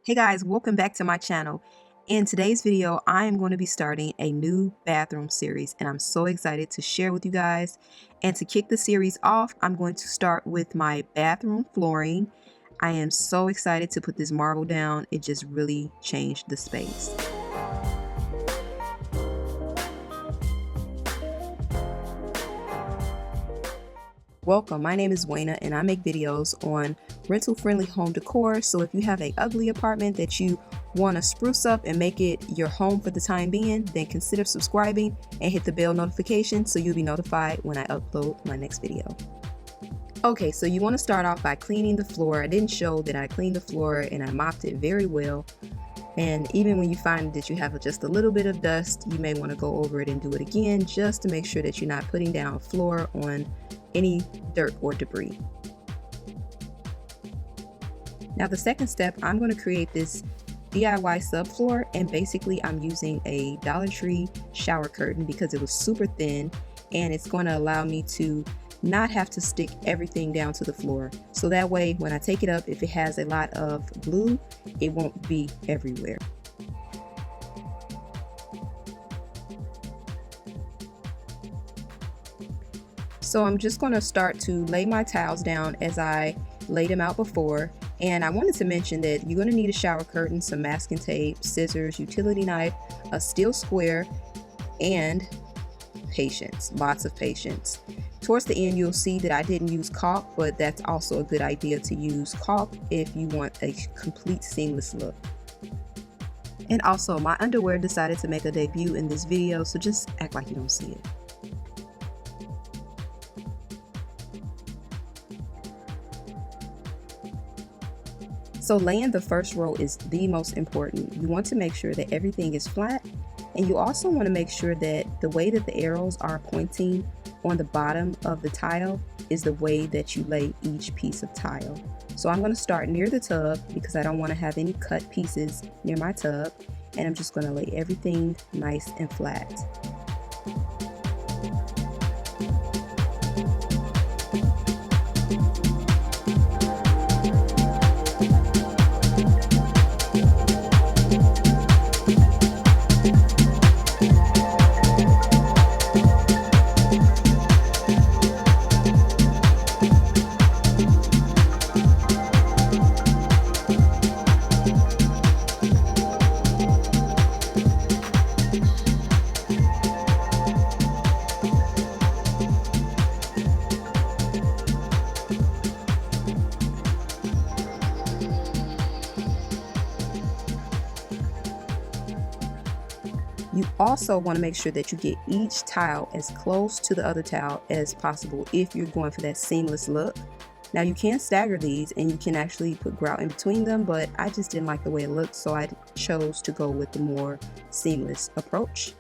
Hey guys, welcome back to my channel. In today's video, I am going to be starting a new bathroom series and I'm so excited to share with you guys. And to kick the series off, I'm going to start with my bathroom flooring. I am so excited to put this marble down. It just really changed the space. Welcome, my name is Wayna and I make videos on rental friendly home decor. So if you have an ugly apartment that you want to spruce up and make it your home for the time being, then consider subscribing and hit the bell notification so you'll be notified when I upload my next video. Okay, so you want to start off by cleaning the floor. I didn't show that I cleaned the floor and I mopped it very well. And even when you find that you have just a little bit of dust, you may want to go over it and do it again just to make sure that you're not putting down floor on any dirt or debris. Now the second step, I'm going to create this DIY subfloor, and basically I'm using a Dollar Tree shower curtain because it was super thin and it's going to allow me to not have to stick everything down to the floor. So that way when I take it up, if it has a lot of glue, it won't be everywhere. So I'm just going to start to lay my tiles down as I laid them out before. And I wanted to mention that you're going to need a shower curtain, some masking tape, scissors, utility knife, a steel square, and patience, lots of patience. Towards the end, you'll see that I didn't use caulk, but that's also a good idea to use caulk if you want a complete seamless look. And also, my underwear decided to make a debut in this video, so just act like you don't see it. So laying the first row is the most important. You want to make sure that everything is flat, and you also want to make sure that the way that the arrows are pointing on the bottom of the tile is the way that you lay each piece of tile. So I'm going to start near the tub because I don't want to have any cut pieces near my tub, and I'm just going to lay everything nice and flat. You also want to make sure that you get each tile as close to the other tile as possible if you're going for that seamless look. Now you can stagger these and you can actually put grout in between them, but I just didn't like the way it looked, so I chose to go with the more seamless approach.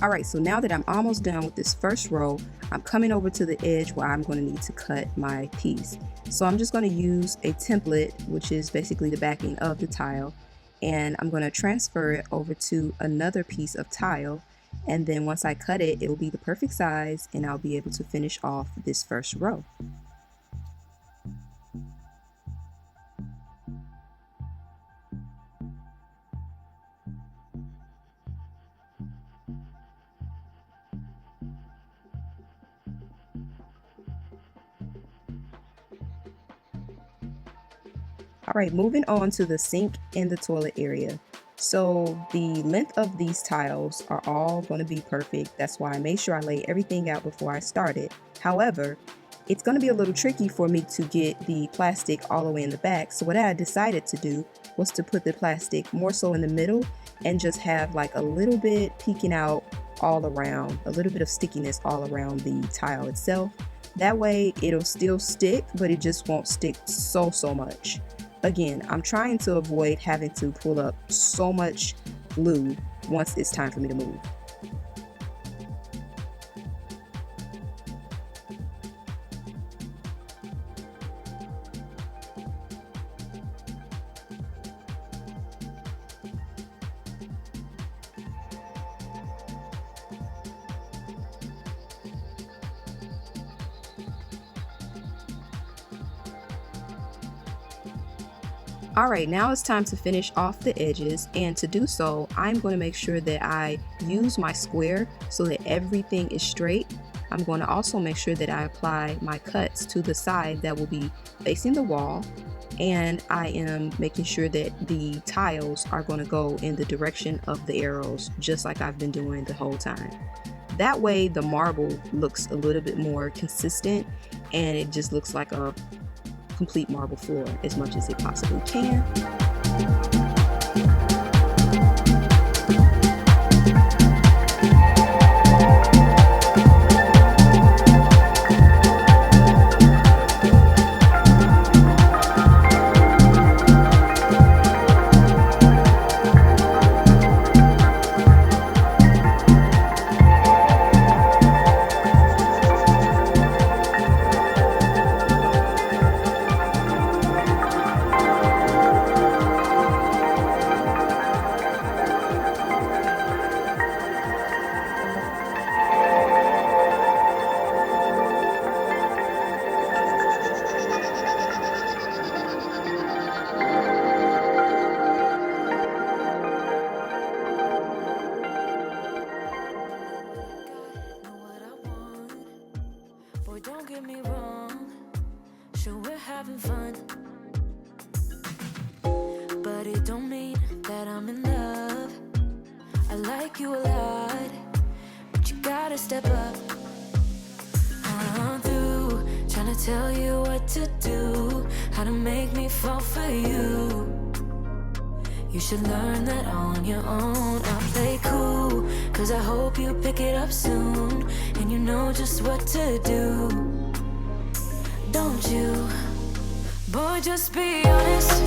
Alright, so now that I'm almost done with this first row, I'm coming over to the edge where I'm going to need to cut my piece. So I'm just going to use a template, which is basically the backing of the tile, and I'm going to transfer it over to another piece of tile, and then once I cut it, it will be the perfect size and I'll be able to finish off this first row. Alright, moving on to the sink and the toilet area. So the length of these tiles are all going to be perfect. That's why I made sure I lay everything out before I started. However, it's going to be a little tricky for me to get the plastic all the way in the back. So what I decided to do was to put the plastic more so in the middle and just have like a little bit peeking out all around, a little bit of stickiness all around the tile itself. That way it'll still stick, but it just won't stick so much. Again, I'm trying to avoid having to pull up so much glue once it's time for me to move. Alright, now it's time to finish off the edges, and to do so, I'm going to make sure that I use my square so that everything is straight. I'm going to also make sure that I apply my cuts to the side that will be facing the wall, and I am making sure that the tiles are going to go in the direction of the arrows, just like I've been doing the whole time. That way the marble looks a little bit more consistent, and it just looks like a complete marble floor as much as it possibly can. Don't get me wrong, sure we're having fun, but it don't mean that I'm in love. I like you a lot, but you gotta step up. I'm through trying to tell you what to do, how to make me fall for you. You should learn that on your own. I'll play cool, cause I hope you pick it up soon, and you know just what to do. Don't you? Boy, just be honest.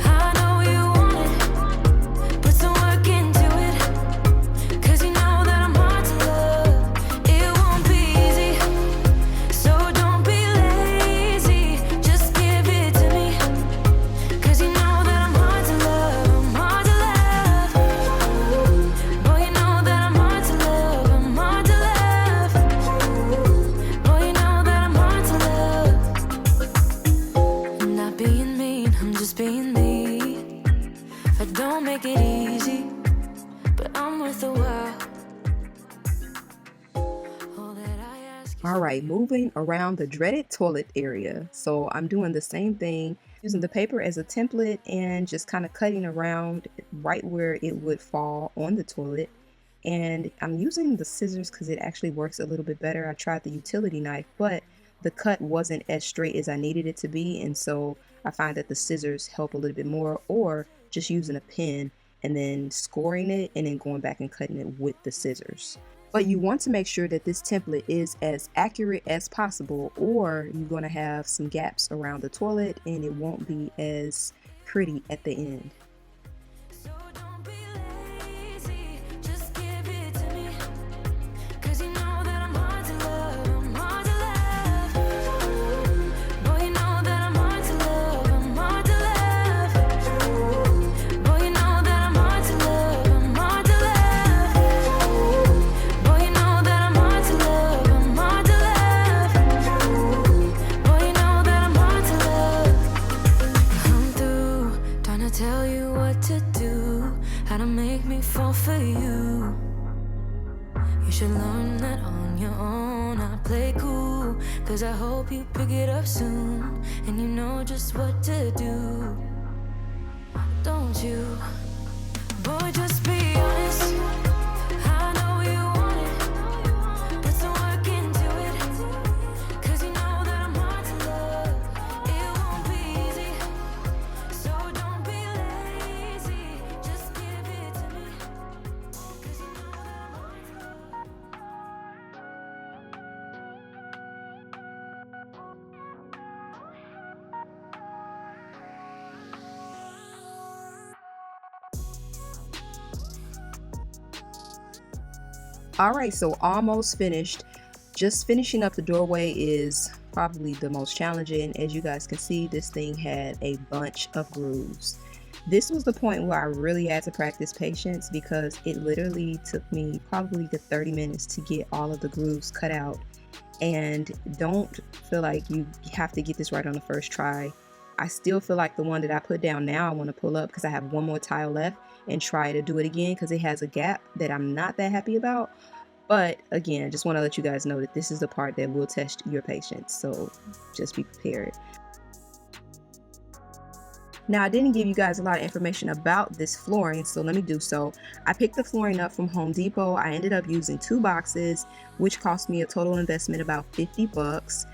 I know you want it. Put some work into it, cause you know that I'm hard to love. It won't be easy, so don't be lazy. Just give it to me, cause you know that I'm hard to love. I'm hard to love. Boy, you know that I'm hard to love. I'm hard to love. Boy, you know that I'm hard to love. I'm not being mean, I'm just being me. I don't make it easy, but I'm worth a while. All that I ask is Alright, moving around the dreaded toilet area. So I'm doing the same thing, using the paper as a template and just kind of cutting around right where it would fall on the toilet. And I'm using the scissors because it actually works a little bit better. I tried the utility knife, but the cut wasn't as straight as I needed it to be, and so I find that the scissors help a little bit more, or just using a pen and then scoring it and then going back and cutting it with the scissors. But you want to make sure that this template is as accurate as possible, or you're going to have some gaps around the toilet and it won't be as pretty at the end. so don't be lazy. Just give it to me, cause you know that I'm hard to love. I'm hard to love. Boy, you know that I'm hard to love. I'm hard to love. Boy, you know that I'm hard to love. I'm hard to love. Boy, you know that I'm hard to love. I'm hard to love. Boy, you know that I'm hard to love. I'm through trying to tell you what to do, how to make me fall for you. You should learn that on your own. I play cool, cause I hope you pick it up soon, and you know just what to do. Don't you? Boy, just be honest. I know you want it. Put some work into it, cause you know that I'm hard to love. It won't be easy, so don't be lazy. Just give it to me, cause you know that I'm hard to love. All right, so almost finished. Just finishing up the doorway is probably the most challenging. As you guys can see, this thing had a bunch of grooves. This was the point where I really had to practice patience because it literally took me probably the 30 minutes to get all of the grooves cut out. And don't feel like you have to get this right on the first try. I still feel like the one that I put down now I want to pull up because I have one more tile left and try to do it again because it has a gap that I'm not that happy about. But again, just want to let you guys know that this is the part that will test your patience, so just be prepared. Now, I didn't give you guys a lot of information about this flooring, so let me do so. I picked the flooring up from Home Depot. I ended up using 2 boxes, which cost me a total investment about 50 bucks.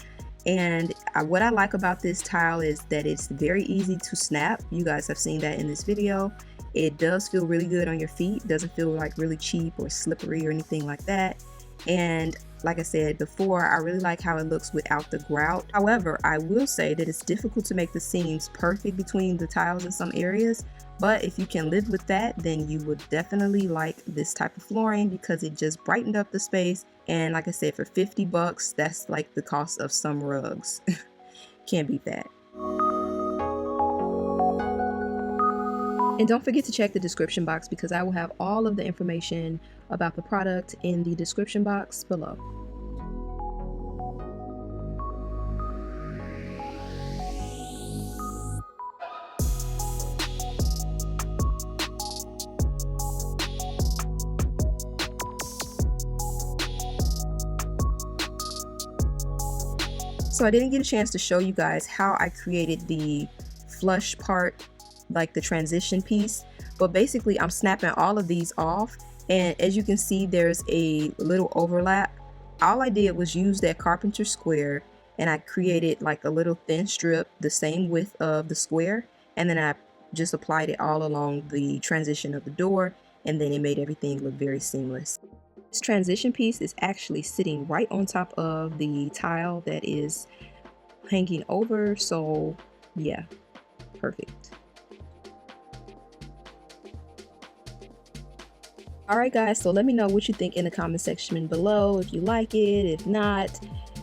And what I like about this tile is that it's very easy to snap. You guys have seen that in this video. It does feel really good on your feet. Doesn't feel like really cheap or slippery or anything like that. And like I said before, I really like how it looks without the grout. However, I will say that it's difficult to make the seams perfect between the tiles in some areas. But if you can live with that, then you would definitely like this type of flooring because it just brightened up the space. And like I said, for 50 bucks, that's like the cost of some rugs. Can't beat that. And don't forget to check the description box because I will have all of the information about the product in the description box below. So I didn't get a chance to show you guys how I created the flush part, like the transition piece, but basically I'm snapping all of these off, and as you can see there's a little overlap. All I did was use that carpenter square and I created like a little thin strip the same width of the square, and then I just applied it all along the transition of the door, and then it made everything look very seamless. This transition piece is actually sitting right on top of the tile that is hanging over, so yeah, perfect. Alright guys, so let me know what you think in the comment section below, if you like it, if not.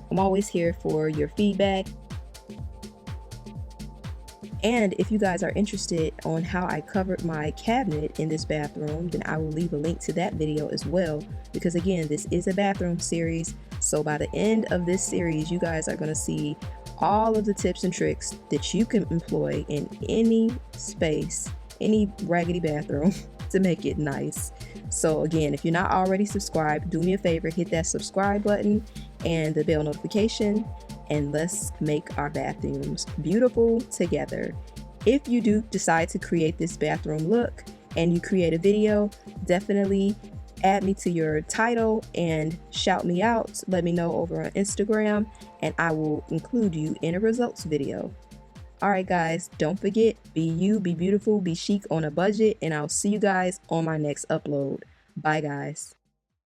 I'm always here for your feedback. And if you guys are interested on how I covered my cabinet in this bathroom, then I will leave a link to that video as well, because again, this is a bathroom series, so by the end of this series you guys are going to see all of the tips and tricks that you can employ in any space, any raggedy bathroom to make it nice. So again, if you're not already subscribed, do me a favor, hit that subscribe button and the bell notification, and let's make our bathrooms beautiful together. If you do decide to create this bathroom look and you create a video, definitely add me to your title and shout me out. Let me know over on Instagram and I will include you in a results video. Alright guys, don't forget, be you, be beautiful, be chic on a budget, and I'll see you guys on my next upload. Bye guys.